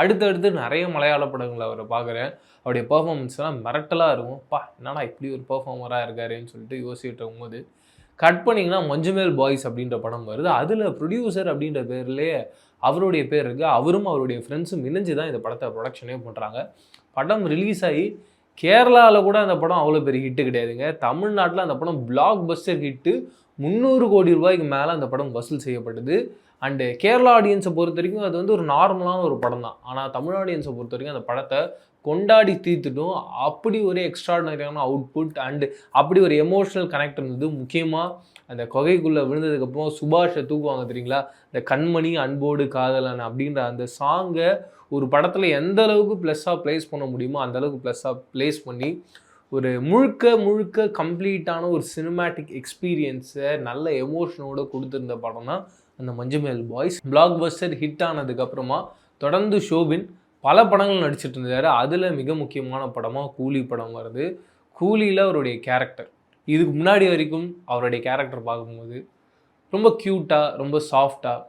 அடுத்தடுத்து நிறைய மலையாள படங்கள் அவரை பார்க்குறேன். அவருடைய பெர்ஃபார்மன்ஸ்லாம் மிரட்டலா இருக்கும். என்னடா இப்படி ஒரு பெர்ஃபார்மரா இருக்காரேன்னு சொல்லிட்டு யோசிச்சுட்டு இருக்கும்போது, கட் பண்ணிங்கன்னா மஞ்சுமேல் பாய்ஸ் அப்படின்ற படம் வருது. அதில ப்ரொடியூசர் அப்படின்ற பேர்லயே அவருடைய பேர் இருக்கு. அவரும் அவருடைய ஃப்ரெண்ட்ஸும் இணைஞ்சு தான் இந்த படத்த புரொடக்ஷனே பண்றாங்க. படம் ரிலீஸ் ஆகி கேரளால கூட அந்த படம் அவ்வளோ பெரிய ஹிட் கிடையாதுங்க. தமிழ்நாட்டுல அந்த படம் பிளாக் பஸ்டர் ஹிட்டு. ₹300 கோடி மேல அந்த படம் வசூல் செய்யப்பட்டது. அண்ட் கேரளா ஆடியன்ஸை பொறுத்தவரைக்கும் அது வந்து ஒரு நார்மலான ஒரு படம் தான். ஆனால் தமிழ் ஆடியன்ஸை பொறுத்தவரைக்கும் அந்த படத்தை கொண்டாடி தீர்த்துட்டும். அப்படி ஒரு எக்ஸ்ட்ராடனரியான அவுட்புட் அண்ட் அப்படி ஒரு எமோஷனல் கனெக்ட் இருந்தது. முக்கியமாக அந்த கொகைக்குள்ளே விழுந்ததுக்கப்புறம் சுபாஷை தூக்குவாங்க தெரியுங்களா, இந்த கண்மணி அன்போடு காதலன் அப்படின்ற அந்த சாங்கை ஒரு படத்தில் எந்த அளவுக்கு ப்ளஸ்ஸாக ப்ளேஸ் பண்ண முடியுமோ அந்த அளவுக்கு ப்ளஸ்ஸாக ப்ளேஸ் பண்ணி ஒரு முழுக்க முழுக்க கம்ப்ளீட்டான ஒரு சினிமேட்டிக் எக்ஸ்பீரியன்ஸை நல்ல எமோஷனோடு கொடுத்துருந்த படம் தான் அந்த Manjummel boys. Black Bastar hit ஆனதுக்கப்புறமா தொடர்ந்து ஷோபின் பல படங்கள் நடிச்சிட்டு இருந்தார். அதில் மிக முக்கியமான படமாக கூலி படம் வருது. கூலியில் அவருடைய கேரக்டர் இதுக்கு முன்னாடி வரைக்கும் அவருடைய கேரக்டர் பார்க்கும்போது ரொம்ப க்யூட்டாக, ரொம்ப சாஃப்டாக,